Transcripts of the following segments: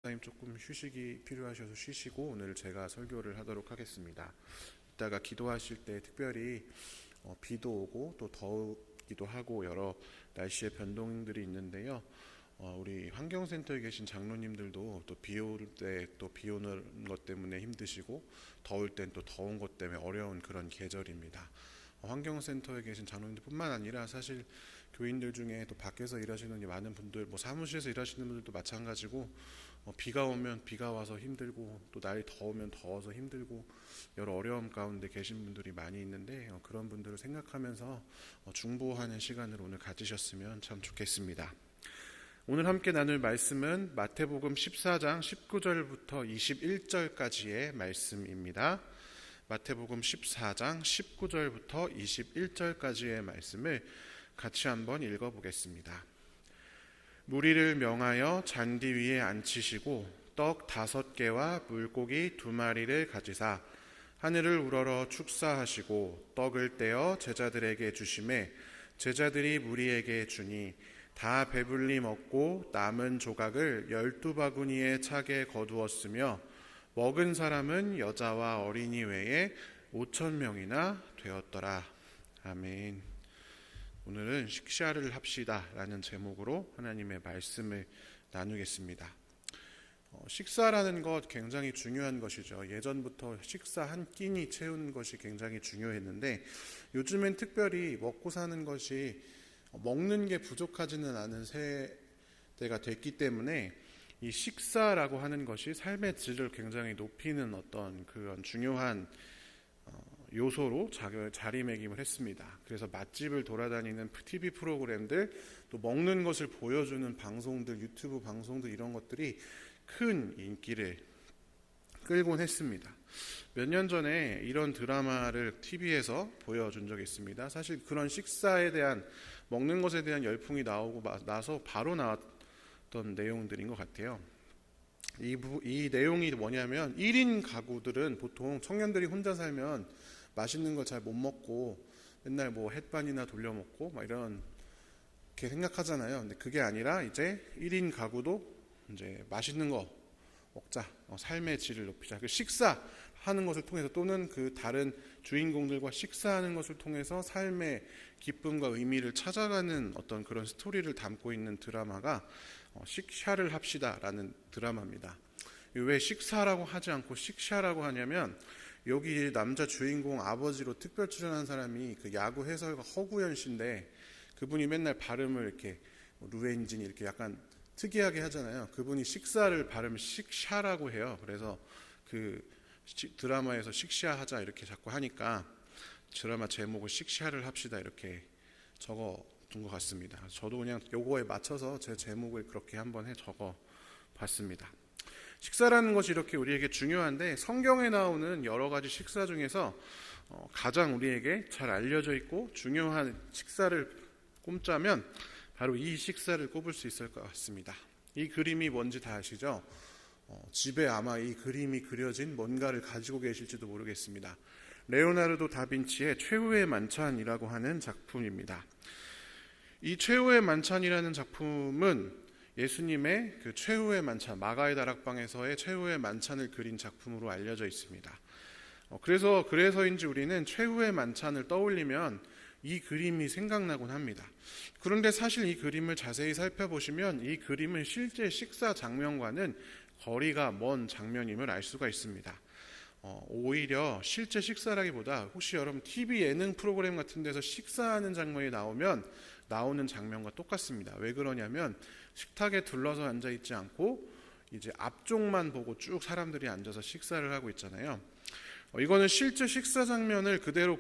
목사님 조금 휴식이 필요하셔서 쉬시고 오늘 제가 설교를 하도록 하겠습니다. 이따가 기도하실 때 특별히 비도 오고 또 더우기도 하고 여러 날씨의 변동들이 있는데요. 우리 환경센터에 계신 장로님들도 또 비 올 때 또 비 오는 것 때문에 힘드시고 더울 땐 또 더운 것 때문에 어려운 그런 계절입니다. 환경센터에 계신 장로님들뿐만 아니라 사실 교인들 중에 또 밖에서 일하시는 많은 분들, 사무실에서 일하시는 분들도 마찬가지고 비가 오면 비가 와서 힘들고 또 날이 더우면 더워서 힘들고 여러 어려움 가운데 계신 분들이 많이 있는데 그런 분들을 생각하면서 중보하는 시간을 오늘 가지셨으면 참 좋겠습니다. 오늘 함께 나눌 말씀은 마태복음 14장 19절부터 21절까지의 말씀입니다. 마태복음 14장 19절부터 21절까지의 말씀을 같이 한번 읽어보겠습니다. 무리를 명하여 잔디 위에 앉히시고 떡 5개와 물고기 2마리를 가지사 하늘을 우러러 축사하시고 떡을 떼어 제자들에게 주시매 제자들이 무리에게 주니 다 배불리 먹고 남은 조각을 12바구니에 차게 거두었으며 먹은 사람은 여자와 어린이 외에 5,000명이나 되었더라. 아멘. 오늘은 식사를 합시다 라는 제목으로 하나님의 말씀을 나누겠습니다. 식사라는 것 굉장히 중요한 것이죠. 예전부터 식사 한 끼니 채우는 것이 굉장히 중요했는데 요즘엔 특별히 먹고 사는 것이 먹는 게 부족하지는 않은 세대가 됐기 때문에 이 식사라고 하는 것이 삶의 질을 굉장히 높이는 어떤 그런 중요한 요소로 자리매김을 했습니다. 그래서 맛집을 돌아다니는 TV 프로그램들, 또 먹는 것을 보여주는 방송들, 유튜브 방송들 이런 것들이 큰 인기를 끌곤 했습니다. 몇 년 전에 이런 드라마를 TV에서 보여준 적이 있습니다. 사실 그런 식사에 대한, 먹는 것에 대한 열풍이 나오고 나서 바로 나왔던 내용들인 것 같아요. 이 내용이 뭐냐면 1인 가구들은 보통 청년들이 혼자 살면 맛있는 걸 잘 못 먹고 맨날 햇반이나 돌려 먹고 이렇게 생각하잖아요. 근데 그게 아니라 이제 1인 가구도 이제 맛있는 거 먹자, 삶의 질을 높이자. 그 식사하는 것을 통해서 또는 그 다른 주인공들과 식사하는 것을 통해서 삶의 기쁨과 의미를 찾아가는 어떤 그런 스토리를 담고 있는 드라마가 식사를 합시다라는 드라마입니다. 왜 식사라고 하지 않고 식사라고 하냐면 여기 남자 주인공 아버지로 특별 출연한 사람이 그 야구 해설가 허구현 씨인데 그분이 맨날 발음을 이렇게 루엔진 이렇게 약간 특이하게 하잖아요. 그분이 식사를 발음을 식샤라고 해요. 그래서 그 드라마에서 식샤하자 이렇게 자꾸 하니까 드라마 제목을 식샤를 합시다 이렇게 적어 둔 것 같습니다. 저도 그냥 요거에 맞춰서 제 제목을 그렇게 한번 적어 봤습니다. 식사라는 것이 이렇게 우리에게 중요한데 성경에 나오는 여러 가지 식사 중에서 가장 우리에게 잘 알려져 있고 중요한 식사를 꼽자면 바로 이 식사를 꼽을 수 있을 것 같습니다. 이 그림이 뭔지 다 아시죠? 집에 아마 이 그림이 그려진 뭔가를 가지고 계실지도 모르겠습니다. 레오나르도 다빈치의 최후의 만찬이라고 하는 작품입니다. 이 최후의 만찬이라는 작품은 예수님의 그 최후의 만찬, 마가의 다락방에서의 최후의 만찬을 그린 작품으로 알려져 있습니다. 그래서인지 우리는 최후의 만찬을 떠올리면 이 그림이 생각나곤 합니다. 그런데 사실 이 그림을 자세히 살펴보시면 이 그림은 실제 식사 장면과는 거리가 먼 장면임을 알 수가 있습니다. 오히려 실제 식사라기보다 혹시 여러분 TV 예능 프로그램 같은 데서 식사하는 장면이 나오는 장면과 똑같습니다. 왜 그러냐면 식탁에 둘러서 앉아 있지 않고 이제 앞쪽만 보고 쭉 사람들이 앉아서 식사를 하고 있잖아요. 이거는 실제 식사 장면을 그대로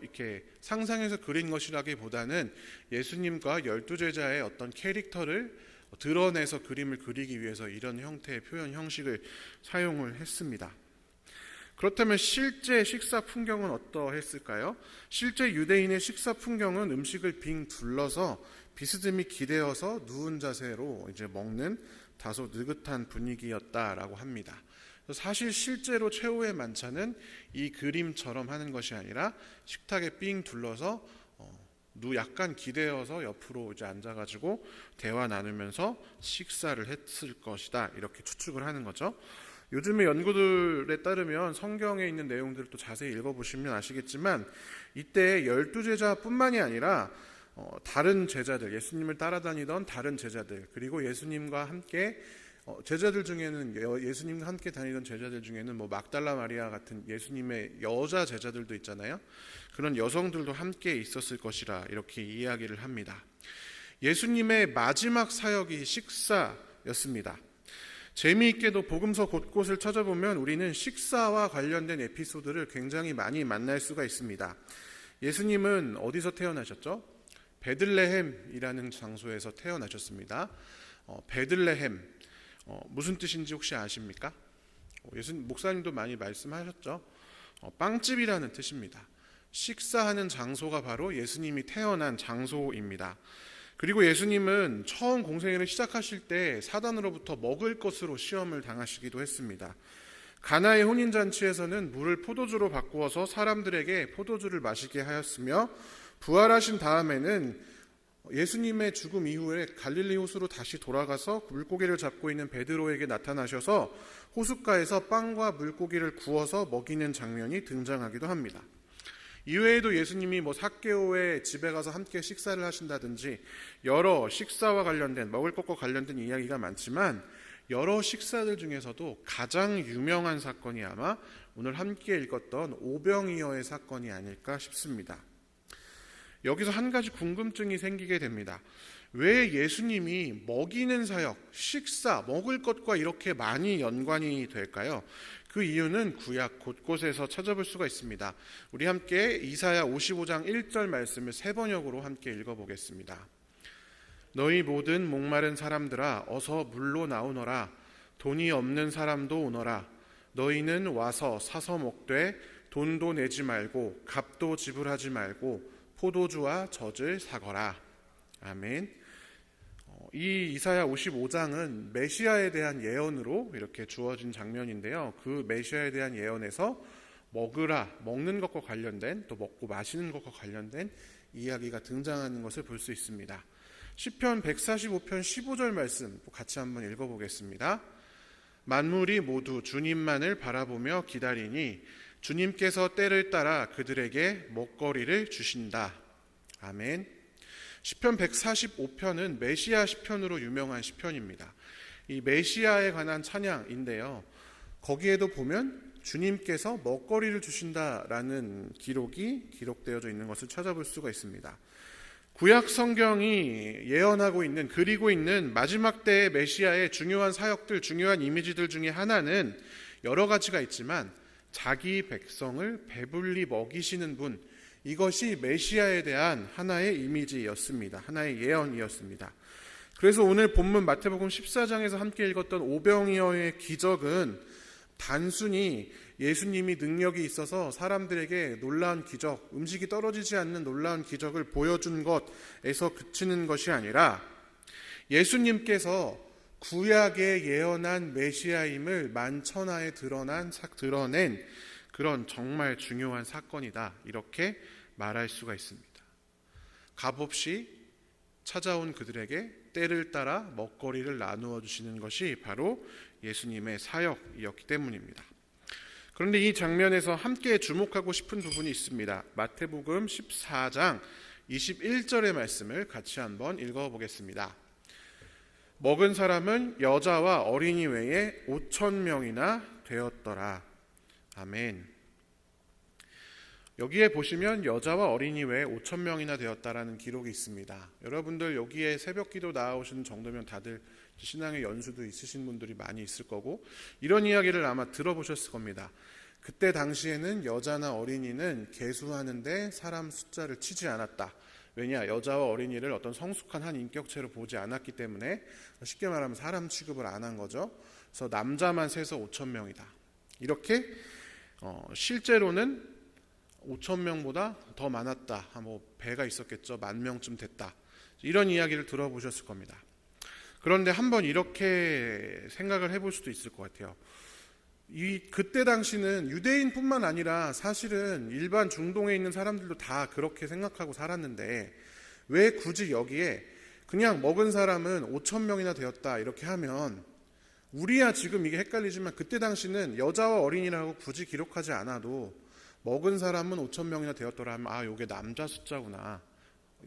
이렇게 상상해서 그린 것이라기보다는 예수님과 12제자의 어떤 캐릭터를 드러내서 그림을 그리기 위해서 이런 형태의 표현 형식을 사용을 했습니다. 그렇다면 실제 식사 풍경은 어떠했을까요? 실제 유대인의 식사 풍경은 음식을 빙 둘러서 비스듬히 기대어서 누운 자세로 이제 먹는 다소 느긋한 분위기였다라고 합니다. 사실 실제로 최후의 만찬은 이 그림처럼 하는 것이 아니라 식탁에 삥 둘러서 약간 기대어서 옆으로 이제 앉아가지고 대화 나누면서 식사를 했을 것이다, 이렇게 추측을 하는 거죠. 요즘의 연구들에 따르면 성경에 있는 내용들을 또 자세히 읽어보시면 아시겠지만 이때 12제자뿐만이 아니라 다른 제자들, 예수님을 따라다니던 다른 제자들, 그리고 예수님과 함께 제자들 중에는, 예수님과 함께 다니던 제자들 중에는 뭐 막달라 마리아 같은 예수님의 여자 제자들도 있잖아요. 그런 여성들도 함께 있었을 것이라 이렇게 이야기를 합니다. 예수님의 마지막 사역이 식사였습니다. 재미있게도 복음서 곳곳을 찾아보면 우리는 식사와 관련된 에피소드를 굉장히 많이 만날 수가 있습니다. 예수님은 어디서 태어나셨죠? 베들레헴이라는 장소에서 태어나셨습니다. 베들레헴, 무슨 뜻인지 혹시 아십니까? 예수님 목사님도 많이 말씀하셨죠. 빵집이라는 뜻입니다. 식사하는 장소가 바로 예수님이 태어난 장소입니다. 그리고 예수님은 처음 공생애를 시작하실 때 사단으로부터 먹을 것으로 시험을 당하시기도 했습니다. 가나의 혼인잔치에서는 물을 포도주로 바꾸어서 사람들에게 포도주를 마시게 하였으며, 부활하신 다음에는 예수님의 죽음 이후에 갈릴리 호수로 다시 돌아가서 물고기를 잡고 있는 베드로에게 나타나셔서 호숫가에서 빵과 물고기를 구워서 먹이는 장면이 등장하기도 합니다. 이외에도 예수님이 삭개오의 집에 가서 함께 식사를 하신다든지 여러 식사와 관련된, 먹을 것과 관련된 이야기가 많지만, 여러 식사들 중에서도 가장 유명한 사건이 아마 오늘 함께 읽었던 오병이어의 사건이 아닐까 싶습니다. 여기서 한 가지 궁금증이 생기게 됩니다. 왜 예수님이 먹이는 사역, 식사, 먹을 것과 이렇게 많이 연관이 될까요? 그 이유는 구약 곳곳에서 찾아볼 수가 있습니다. 우리 함께 이사야 55장 1절 말씀을 세 번역으로 함께 읽어보겠습니다. 너희 모든 목마른 사람들아 어서 물로 나오너라. 돈이 없는 사람도 오너라. 너희는 와서 사서 먹되 돈도 내지 말고 값도 지불하지 말고 포도주와 젖을 사거라. 아멘. 이 이사야 55장은 메시아에 대한 예언으로 이렇게 주어진 장면인데요. 그 메시아에 대한 예언에서 먹는 것과 관련된, 또 먹고 마시는 것과 관련된 이야기가 등장하는 것을 볼 수 있습니다. 시편 145편 15절 말씀 같이 한번 읽어보겠습니다. 만물이 모두 주님만을 바라보며 기다리니 주님께서 때를 따라 그들에게 먹거리를 주신다. 아멘. 시편 145편은 메시아 시편으로 유명한 시편입니다. 이 메시아에 관한 찬양인데요. 거기에도 보면 주님께서 먹거리를 주신다라는 기록이 기록되어져 있는 것을 찾아볼 수가 있습니다. 구약 성경이 예언하고 있는, 그리고 있는 마지막 때의 메시아의 중요한 사역들, 중요한 이미지들 중에 하나는 여러 가지가 있지만 자기 백성을 배불리 먹이시는 분, 이것이 메시아에 대한 하나의 이미지였습니다. 하나의 예언이었습니다. 그래서 오늘 본문 마태복음 14장에서 함께 읽었던 오병이어의 기적은 단순히 예수님이 능력이 있어서 사람들에게 놀라운 기적, 음식이 떨어지지 않는 놀라운 기적을 보여준 것에서 그치는 것이 아니라 예수님께서 구약에 예언한 메시아임을 만천하에 드러낸 그런 정말 중요한 사건이다, 이렇게 말할 수가 있습니다. 값없이 찾아온 그들에게 때를 따라 먹거리를 나누어 주시는 것이 바로 예수님의 사역이었기 때문입니다. 그런데 이 장면에서 함께 주목하고 싶은 부분이 있습니다. 마태복음 14장 21절의 말씀을 같이 한번 읽어보겠습니다. 먹은 사람은 여자와 어린이 외에 5,000명이나 되었더라. 아멘. 여기에 보시면 여자와 어린이 외에 5,000명이나 되었다라는 기록이 있습니다. 여러분들 여기에 새벽기도 나오시는 정도면 다들 신앙의 연수도 있으신 분들이 많이 있을 거고, 이런 이야기를 아마 들어보셨을 겁니다. 그때 당시에는 여자나 어린이는 계수하는데 사람 숫자를 치지 않았다. 왜냐? 여자와 어린이를 어떤 성숙한 한 인격체로 보지 않았기 때문에, 쉽게 말하면 사람 취급을 안 한 거죠. 그래서 남자만 세서 5,000명이다. 이렇게 실제로는 5,000명보다 더 많았다. 배가 있었겠죠. 10,000명쯤 됐다. 이런 이야기를 들어보셨을 겁니다. 그런데 한번 이렇게 생각을 해볼 수도 있을 것 같아요. 그때 당시는 유대인뿐만 아니라 사실은 일반 중동에 있는 사람들도 다 그렇게 생각하고 살았는데, 왜 굳이 여기에 그냥 먹은 사람은 5천 명이나 되었다 이렇게 하면, 우리야 지금 이게 헷갈리지만 그때 당시는 여자와 어린이라고 굳이 기록하지 않아도 먹은 사람은 5천 명이나 되었더라 하면, 이게 남자 숫자구나,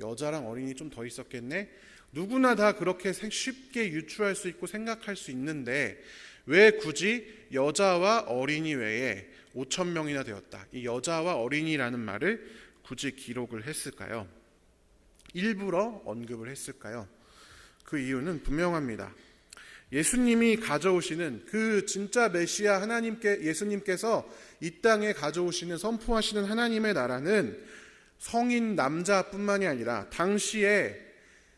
여자랑 어린이 좀 더 있었겠네, 누구나 다 그렇게 쉽게 유추할 수 있고 생각할 수 있는데, 왜 굳이 여자와 어린이 외에 5천 명이나 되었다, 이 여자와 어린이라는 말을 굳이 기록을 했을까요? 일부러 언급을 했을까요? 그 이유는 분명합니다. 예수님이 가져오시는 그 진짜 메시아 예수님께서 이 땅에 가져오시는, 선포하시는 하나님의 나라는 성인 남자뿐만이 아니라 당시에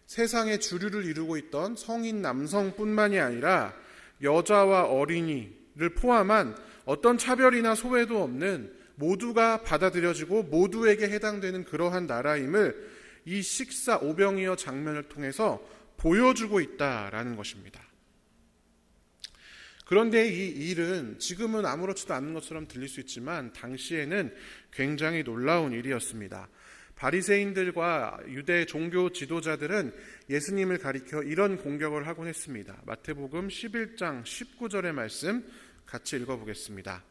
세상의 주류를 이루고 있던 성인 남성뿐만이 아니라 여자와 어린이를 포함한 어떤 차별이나 소외도 없는 모두가 받아들여지고 모두에게 해당되는 그러한 나라임을 이 식사 오병이어 장면을 통해서 보여주고 있다라는 것입니다. 그런데 이 일은 지금은 아무렇지도 않은 것처럼 들릴 수 있지만 당시에는 굉장히 놀라운 일이었습니다. 바리새인들과 유대 종교 지도자들은 예수님을 가리켜 이런 공격을 하곤 했습니다. 마태복음 11장 19절의 말씀 같이 읽어보겠습니다.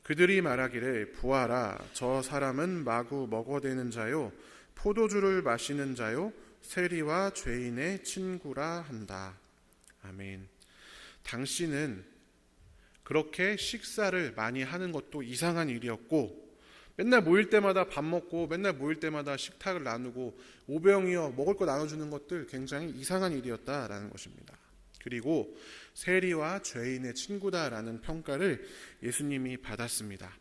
그들이 말하기를 보아라, 저 사람은 마구 먹어대는 자요 포도주를 마시는 자요 세리와 죄인의 친구라 한다. 아멘. 당시는 그렇게 식사를 많이 하는 것도 이상한 일이었고, 맨날 모일 때마다 밥 먹고 맨날 모일 때마다 식탁을 나누고 오병이어 먹을 거 나눠주는 것들 굉장히 이상한 일이었다라는 것입니다. 그리고 세리와 죄인의 친구다라는 평가를 예수님이 받았습니다.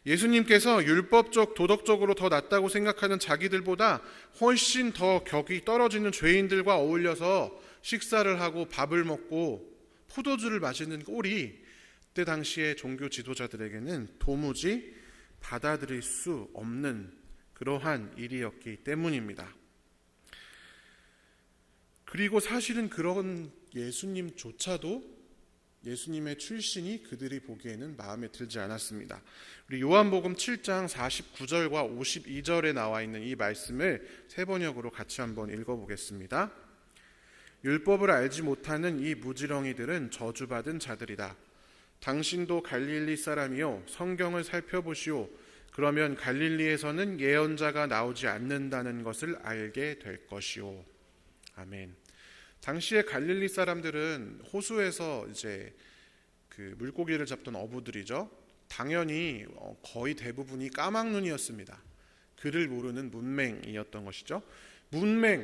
예수님께서 율법적, 도덕적으로 더 낫다고 생각하는 자기들보다 훨씬 더 격이 떨어지는 죄인들과 어울려서 식사를 하고 밥을 먹고 포도주를 마시는 꼴이 그때 당시의 종교 지도자들에게는 도무지 받아들일 수 없는 그러한 일이었기 때문입니다. 그리고 사실은 그런 예수님조차도 예수님의 출신이 그들이 보기에는 마음에 들지 않았습니다. 우리 요한복음 7장 49절과 52절에 나와 있는 이 말씀을 세 번역으로 같이 한번 읽어보겠습니다. 율법을 알지 못하는 이 무지렁이들은 저주받은 자들이다. 당신도 갈릴리 사람이요, 성경을 살펴보시오. 그러면 갈릴리에서는 예언자가 나오지 않는다는 것을 알게 될 것이오. 아멘. 당시에 갈릴리 사람들은 호수에서 이제 그 물고기를 잡던 어부들이죠. 당연히 거의 대부분이 까막눈이었습니다. 글을 모르는 문맹이었던 것이죠.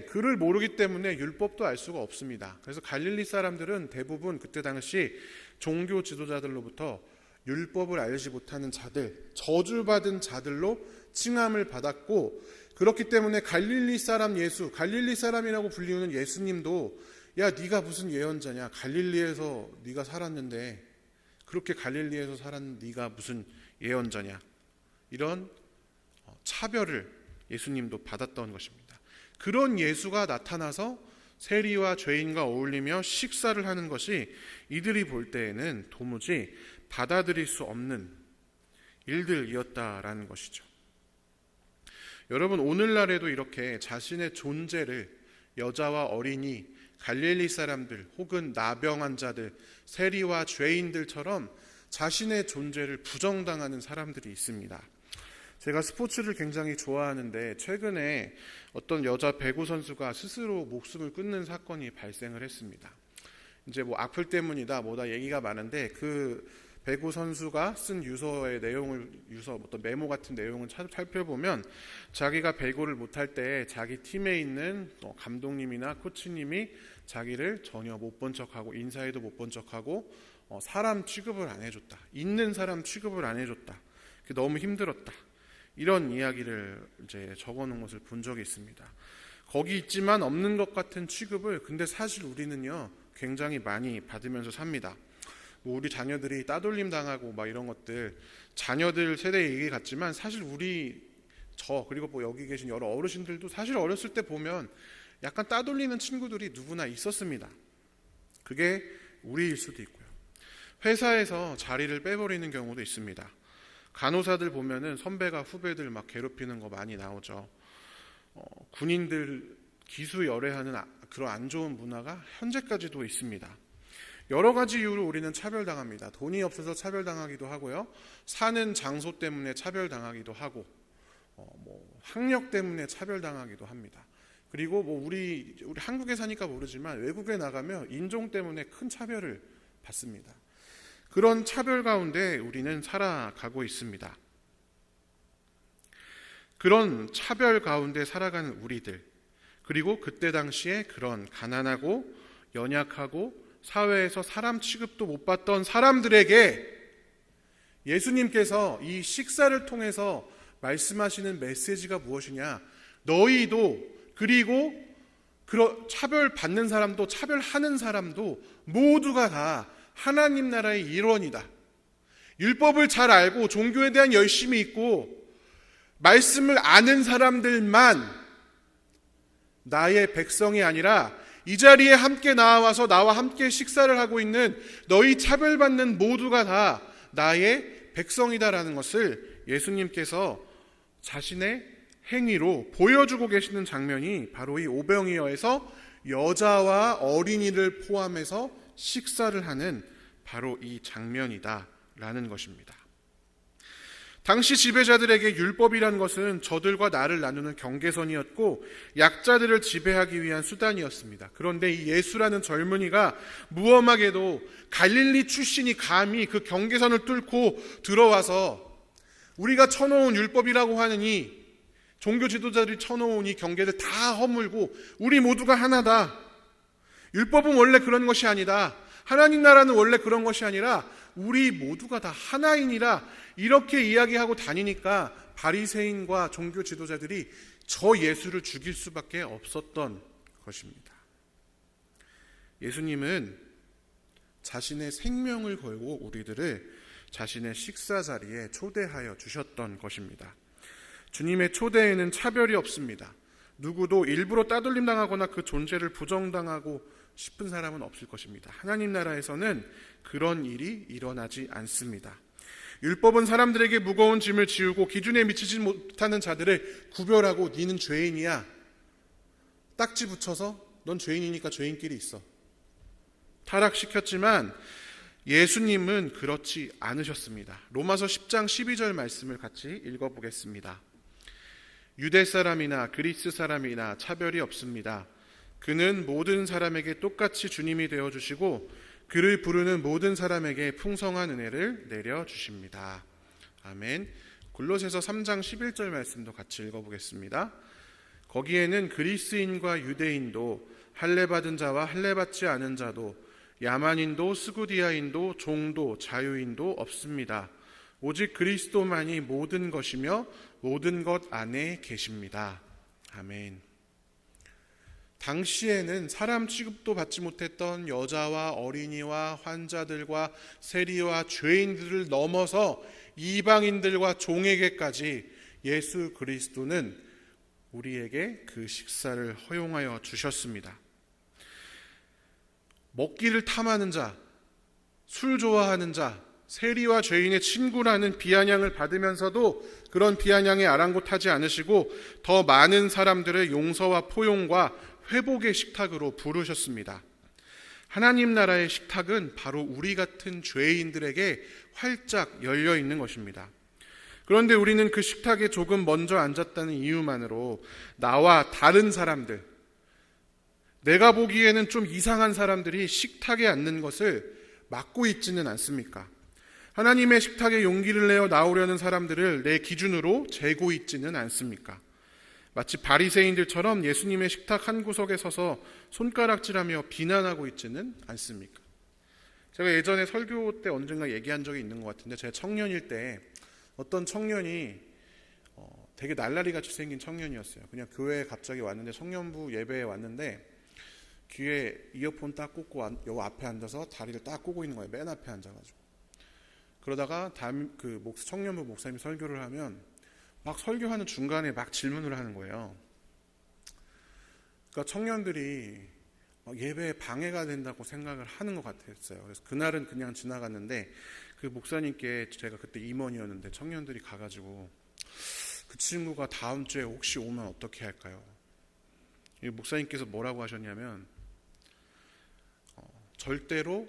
글을 모르기 때문에 율법도 알 수가 없습니다. 그래서 갈릴리 사람들은 대부분 그때 당시 종교 지도자들로부터 율법을 알지 못하는 자들, 저주받은 자들로 칭함을 받았고, 그렇기 때문에 갈릴리 사람이라고 불리우는 예수님도, 야, 네가 무슨 예언자냐, 갈릴리에서 네가 살았는데 그렇게 갈릴리에서 살았는 네가 무슨 예언자냐, 이런 차별을 예수님도 받았던 것입니다. 그런 예수가 나타나서 세리와 죄인과 어울리며 식사를 하는 것이 이들이 볼 때에는 도무지 받아들일 수 없는 일들이었다라는 것이죠. 여러분, 오늘날에도 이렇게 자신의 존재를 여자와 어린이, 갈릴리 사람들 혹은 나병 환자들, 세리와 죄인들처럼 자신의 존재를 부정당하는 사람들이 있습니다. 제가 스포츠를 굉장히 좋아하는데 최근에 어떤 여자 배구 선수가 스스로 목숨을 끊는 사건이 발생을 했습니다. 이제 악플 때문이다 뭐다 얘기가 많은데, 그 배구 선수가 쓴 유서의 내용을, 어떤 메모 같은 내용을 살펴보면 자기가 배구를 못할 때 자기 팀에 있는 감독님이나 코치님이 자기를 전혀 못 본 척하고 인사에도 못 본 척하고 사람 취급을 안 해줬다, 있는 사람 취급을 안 해줬다, 너무 힘들었다, 이런 이야기를 이제 적어놓은 것을 본 적이 있습니다. 거기 있지만 없는 것 같은 취급을 근데 사실 우리는요 굉장히 많이 받으면서 삽니다. 우리 자녀들이 따돌림 당하고 이런 것들, 자녀들 세대 얘기 같지만 사실 그리고 여기 계신 여러 어르신들도 사실 어렸을 때 보면 약간 따돌리는 친구들이 누구나 있었습니다. 그게 우리일 수도 있고요. 회사에서 자리를 빼버리는 경우도 있습니다. 간호사들 보면은 선배가 후배들 막 괴롭히는 거 많이 나오죠. 군인들 기수 열애하는 그런 안 좋은 문화가 현재까지도 있습니다. 여러 가지 이유로 우리는 차별당합니다. 돈이 없어서 차별당하기도 하고요. 사는 장소 때문에 차별당하기도 하고, 학력 때문에 차별당하기도 합니다. 그리고 우리 한국에 사니까 모르지만 외국에 나가면 인종 때문에 큰 차별을 받습니다. 그런 차별 가운데 우리는 살아가고 있습니다. 그런 차별 가운데 살아가는 우리들, 그리고 그때 당시에 그런 가난하고 연약하고 사회에서 사람 취급도 못 받던 사람들에게 예수님께서 이 식사를 통해서 말씀하시는 메시지가 무엇이냐? 너희도, 그리고 차별받는 사람도 차별하는 사람도 모두가 다 하나님 나라의 일원이다. 율법을 잘 알고 종교에 대한 열심이 있고 말씀을 아는 사람들만 나의 백성이 아니라 이 자리에 함께 나와서 나와 함께 식사를 하고 있는 너희 차별받는 모두가 다 나의 백성이다라는 것을 예수님께서 자신의 행위로 보여주고 계시는 장면이 바로 이 오병이어에서 여자와 어린이를 포함해서 식사를 하는 바로 이 장면이다라는 것입니다. 당시 지배자들에게 율법이란 것은 저들과 나를 나누는 경계선이었고 약자들을 지배하기 위한 수단이었습니다. 그런데 이 예수라는 젊은이가 무엄하게도 갈릴리 출신이 감히 그 경계선을 뚫고 들어와서 우리가 쳐놓은 율법이라고 하는 이 종교 지도자들이 쳐놓은 이 경계를 다 허물고 우리 모두가 하나다. 율법은 원래 그런 것이 아니다. 하나님 나라는 원래 그런 것이 아니라 우리 모두가 다 하나이니라 이렇게 이야기하고 다니니까 바리새인과 종교 지도자들이 저 예수를 죽일 수밖에 없었던 것입니다. 예수님은 자신의 생명을 걸고 우리들을 자신의 식사 자리에 초대하여 주셨던 것입니다. 주님의 초대에는 차별이 없습니다. 누구도 일부러 따돌림 당하거나 그 존재를 부정당하고 싶은 사람은 없을 것입니다. 하나님 나라에서는 그런 일이 일어나지 않습니다. 율법은 사람들에게 무거운 짐을 지우고 기준에 미치지 못하는 자들을 구별하고 니는 죄인이야. 딱지 붙여서 넌 죄인이니까 죄인끼리 있어. 타락시켰지만 예수님은 그렇지 않으셨습니다. 로마서 10장 12절 말씀을 같이 읽어보겠습니다. 유대 사람이나 그리스 사람이나 차별이 없습니다. 그는 모든 사람에게 똑같이 주님이 되어주시고 그를 부르는 모든 사람에게 풍성한 은혜를 내려주십니다. 아멘. 골로새서 3장 11절 말씀도 같이 읽어보겠습니다. 거기에는 그리스인과 유대인도 할례받은 자와 할례받지 않은 자도 야만인도 스구디아인도 종도 자유인도 없습니다. 오직 그리스도만이 모든 것이며 모든 것 안에 계십니다. 아멘. 당시에는 사람 취급도 받지 못했던 여자와 어린이와 환자들과 세리와 죄인들을 넘어서 이방인들과 종에게까지 예수 그리스도는 우리에게 그 식사를 허용하여 주셨습니다. 먹기를 탐하는 자, 술 좋아하는 자, 세리와 죄인의 친구라는 비아냥을 받으면서도 그런 비아냥에 아랑곳하지 않으시고 더 많은 사람들의 용서와 포용과 회복의 식탁으로 부르셨습니다. 하나님 나라의 식탁은 바로 우리 같은 죄인들에게 활짝 열려 있는 것입니다. 그런데 우리는 그 식탁에 조금 먼저 앉았다는 이유만으로 나와 다른 사람들, 내가 보기에는 좀 이상한 사람들이 식탁에 앉는 것을 막고 있지는 않습니까? 하나님의 식탁에 용기를 내어 나오려는 사람들을 내 기준으로 재고 있지는 않습니까? 마치 바리새인들처럼 예수님의 식탁 한 구석에 서서 손가락질하며 비난하고 있지는 않습니까? 제가 예전에 설교 때 언젠가 얘기한 적이 있는 것 같은데 제가 청년일 때 어떤 청년이 되게 날라리같이 생긴 청년이었어요. 그냥 교회에 갑자기 왔는데 청년부 예배에 왔는데 귀에 이어폰 딱 꽂고 요 앞에 앉아서 다리를 딱 꼬고 있는 거예요. 맨 앞에 앉아가지고. 그러다가 청년부 목사님이 설교를 하면 막 설교하는 중간에 막 질문을 하는 거예요. 그러니까 청년들이 예배에 방해가 된다고 생각을 하는 것 같았어요. 그래서 그날은 그냥 지나갔는데 그 목사님께 제가 그때 임원이었는데 청년들이 가가지고 그 친구가 다음 주에 혹시 오면 어떻게 할까요? 이 목사님께서 뭐라고 하셨냐면 절대로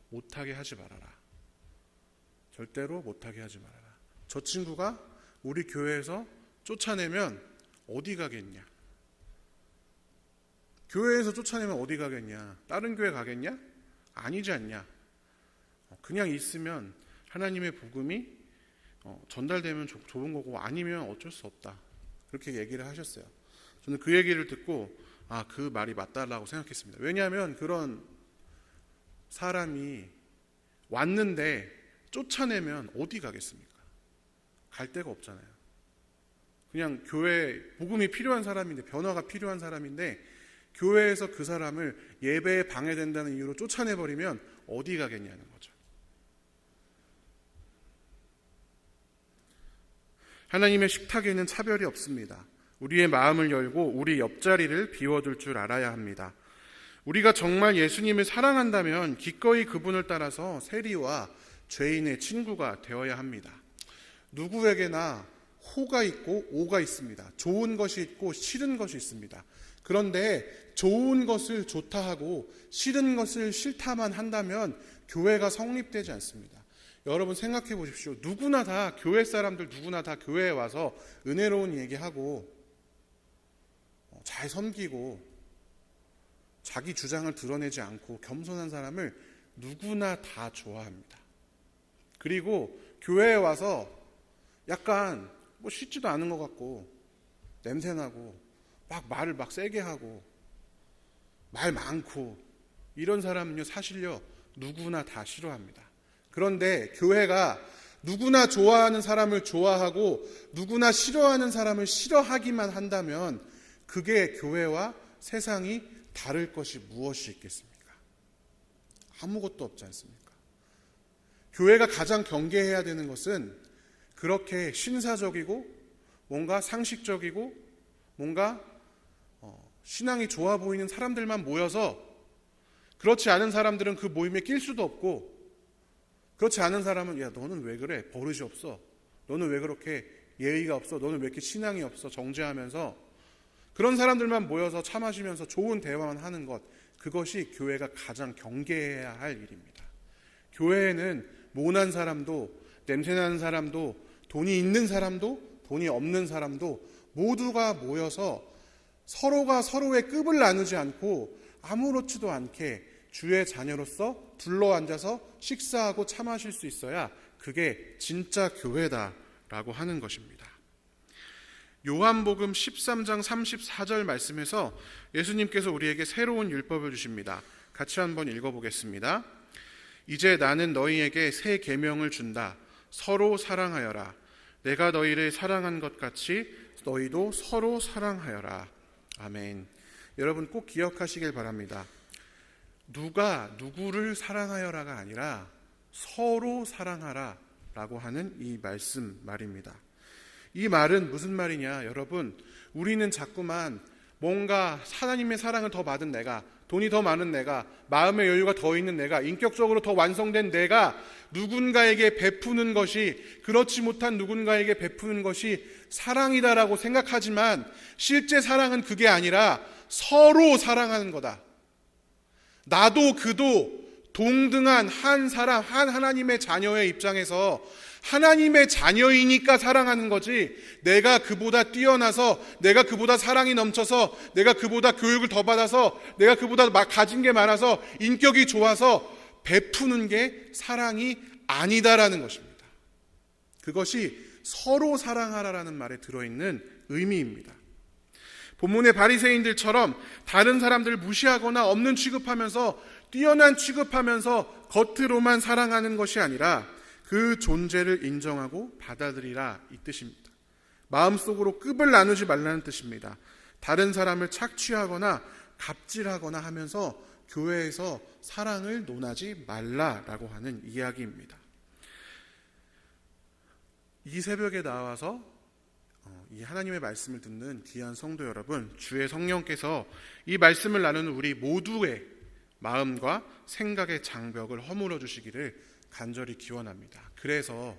못하게 하지 말아라. 절대로 못하게 하지 말아라. 저 친구가 우리 교회에서 쫓아내면 어디 가겠냐? 교회에서 쫓아내면 어디 가겠냐? 다른 교회 가겠냐? 아니지 않냐? 그냥 있으면 하나님의 복음이 전달되면 좋은 거고 아니면 어쩔 수 없다. 그렇게 얘기를 하셨어요. 저는 그 얘기를 듣고 그 말이 맞다라고 생각했습니다. 왜냐하면 그런 사람이 왔는데 쫓아내면 어디 가겠습니까? 갈 데가 없잖아요. 그냥 교회 복음이 필요한 사람인데, 변화가 필요한 사람인데 교회에서 그 사람을 예배에 방해된다는 이유로 쫓아내버리면 어디 가겠냐는 거죠. 하나님의 식탁에는 차별이 없습니다. 우리의 마음을 열고 우리 옆자리를 비워둘 줄 알아야 합니다. 우리가 정말 예수님을 사랑한다면 기꺼이 그분을 따라서 세리와 죄인의 친구가 되어야 합니다. 누구에게나 호가 있고 오가 있습니다. 좋은 것이 있고 싫은 것이 있습니다. 그런데 좋은 것을 좋다 하고 싫은 것을 싫다만 한다면 교회가 성립되지 않습니다. 여러분 생각해 보십시오. 누구나 다 교회 사람들 누구나 다 교회에 와서 은혜로운 얘기하고 잘 섬기고 자기 주장을 드러내지 않고 겸손한 사람을 누구나 다 좋아합니다. 그리고 교회에 와서 약간 씻지도 않은 것 같고 냄새나고 말을 세게 하고 말 많고 이런 사람은요 사실요 누구나 다 싫어합니다. 그런데 교회가 누구나 좋아하는 사람을 좋아하고 누구나 싫어하는 사람을 싫어하기만 한다면 그게 교회와 세상이 다를 것이 무엇이 있겠습니까? 아무것도 없지 않습니까? 교회가 가장 경계해야 되는 것은 그렇게 신사적이고 뭔가 상식적이고 뭔가 신앙이 좋아 보이는 사람들만 모여서 그렇지 않은 사람들은 그 모임에 낄 수도 없고 그렇지 않은 사람은 야 너는 왜 그래? 버릇이 없어. 너는 왜 그렇게 예의가 없어? 너는 왜 이렇게 신앙이 없어? 정죄하면서 그런 사람들만 모여서 차 마시면서 좋은 대화만 하는 것, 그것이 교회가 가장 경계해야 할 일입니다. 교회에는 모난 사람도 냄새나는 사람도 돈이 있는 사람도 돈이 없는 사람도 모두가 모여서 서로가 서로의 급을 나누지 않고 아무렇지도 않게 주의 자녀로서 둘러앉아서 식사하고 차 마실 수 있어야 그게 진짜 교회다라고 하는 것입니다. 요한복음 13장 34절 말씀에서 예수님께서 우리에게 새로운 율법을 주십니다. 같이 한번 읽어보겠습니다. 이제 나는 너희에게 새 계명을 준다. 서로 사랑하여라. 내가 너희를 사랑한 것 같이 너희도 서로 사랑하여라. 아멘. 여러분 꼭 기억하시길 바랍니다. 누가 누구를 사랑하여라가 아니라 서로 사랑하라 라고 하는 이 말입니다. 이 말은 무슨 말이냐? 여러분, 우리는 자꾸만 뭔가 하나님의 사랑을 더 받은 내가, 돈이 더 많은 내가, 마음의 여유가 더 있는 내가, 인격적으로 더 완성된 내가 누군가에게 베푸는 것이, 그렇지 못한 누군가에게 베푸는 것이 사랑이다라고 생각하지만 실제 사랑은 그게 아니라 서로 사랑하는 거다. 나도 그도 동등한 한 사람, 한 하나님의 자녀의 입장에서 하나님의 자녀이니까 사랑하는 거지, 내가 그보다 뛰어나서, 내가 그보다 사랑이 넘쳐서, 내가 그보다 교육을 더 받아서, 내가 그보다 가진 게 많아서, 인격이 좋아서 베푸는 게 사랑이 아니다라는 것입니다. 그것이 서로 사랑하라라는 말에 들어있는 의미입니다. 본문의 바리새인들처럼 다른 사람들을 무시하거나 없는 취급하면서, 뛰어난 취급하면서 겉으로만 사랑하는 것이 아니라 그 존재를 인정하고 받아들이라, 이 뜻입니다. 마음속으로 급을 나누지 말라는 뜻입니다. 다른 사람을 착취하거나 갑질하거나 하면서 교회에서 사랑을 논하지 말라라고 하는 이야기입니다. 이 새벽에 나와서 이 하나님의 말씀을 듣는 귀한 성도 여러분, 주의 성령께서 이 말씀을 나누는 우리 모두의 마음과 생각의 장벽을 허물어 주시기를 간절히 기원합니다. 그래서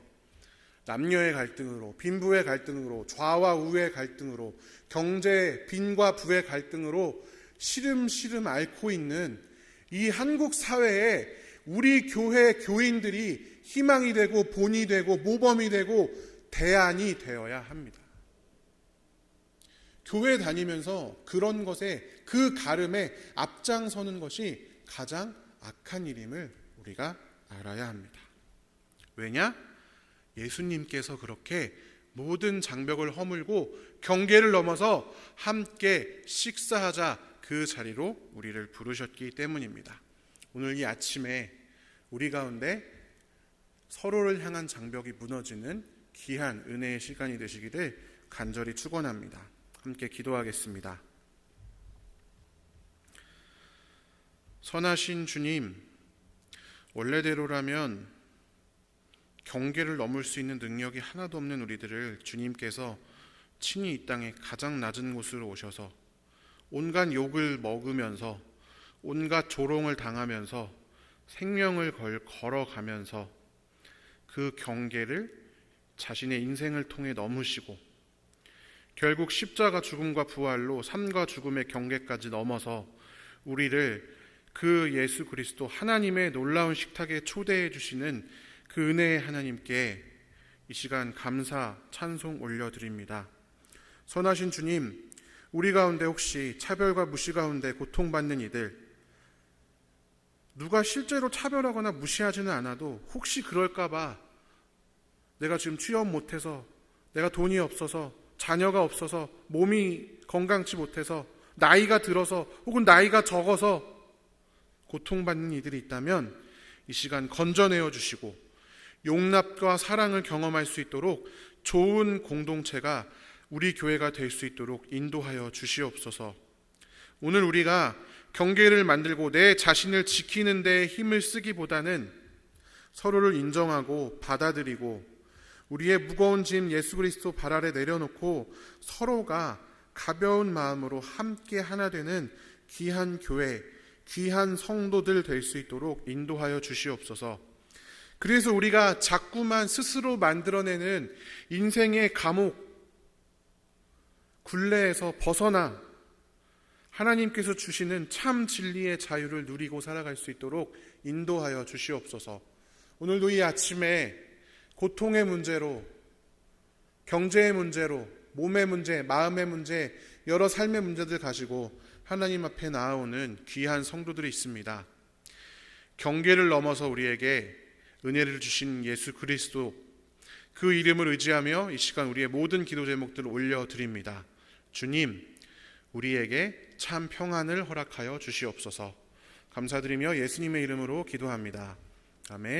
남녀의 갈등으로, 빈부의 갈등으로, 좌와 우의 갈등으로, 경제 빈과 부의 갈등으로 시름시름 앓고 있는 이 한국 사회에 우리 교회 교인들이 희망이 되고 본이 되고 모범이 되고 대안이 되어야 합니다. 교회 다니면서 그런 것에, 그 가름에 앞장서는 것이 가장 악한 일임을 우리가 알아야 합니다. 왜냐? 예수님께서 그렇게 모든 장벽을 허물고 경계를 넘어서 함께 식사하자 그 자리로 우리를 부르셨기 때문입니다. 오늘 이 아침에 우리 가운데 서로를 향한 장벽이 무너지는 귀한 은혜의 시간이 되시기를 간절히 축원합니다. 함께 기도하겠습니다. 선하신 주님, 원래대로라면 경계를 넘을 수 있는 능력이 하나도 없는 우리들을 주님께서 친히 이 땅에 가장 낮은 곳으로 오셔서 온갖 욕을 먹으면서 온갖 조롱을 당하면서 생명을 걸어가면서 그 경계를 자신의 인생을 통해 넘으시고 결국 십자가 죽음과 부활로 삶과 죽음의 경계까지 넘어서 우리를 그 예수 그리스도 하나님의 놀라운 식탁에 초대해 주시는 그 은혜의 하나님께 이 시간 감사 찬송 올려드립니다. 선하신 주님, 우리 가운데 혹시 차별과 무시 가운데 고통받는 이들, 누가 실제로 차별하거나 무시하지는 않아도 혹시 그럴까봐 내가 지금 취업 못해서, 내가 돈이 없어서, 자녀가 없어서, 몸이 건강치 못해서, 나이가 들어서 혹은 나이가 적어서 고통받는 이들이 있다면 이 시간 건져내어 주시고 용납과 사랑을 경험할 수 있도록 좋은 공동체가 우리 교회가 될 수 있도록 인도하여 주시옵소서. 오늘 우리가 경계를 만들고 내 자신을 지키는 데 힘을 쓰기보다는 서로를 인정하고 받아들이고 우리의 무거운 짐 예수 그리스도 발 아래 내려놓고 서로가 가벼운 마음으로 함께 하나 되는 귀한 교회, 귀한 성도들 될 수 있도록 인도하여 주시옵소서. 그래서 우리가 자꾸만 스스로 만들어내는 인생의 감옥, 굴레에서 벗어나 하나님께서 주시는 참 진리의 자유를 누리고 살아갈 수 있도록 인도하여 주시옵소서. 오늘도 이 아침에 고통의 문제로, 경제의 문제로, 몸의 문제, 마음의 문제, 여러 삶의 문제들 가지고 하나님 앞에 나아오는 귀한 성도들이 있습니다. 경계를 넘어서 우리에게 은혜를 주신 예수 그리스도, 그 이름을 의지하며 이 시간 우리의 모든 기도 제목들을 올려드립니다. 주님, 우리에게 참 평안을 허락하여 주시옵소서. 감사드리며 예수님의 이름으로 기도합니다. 아멘.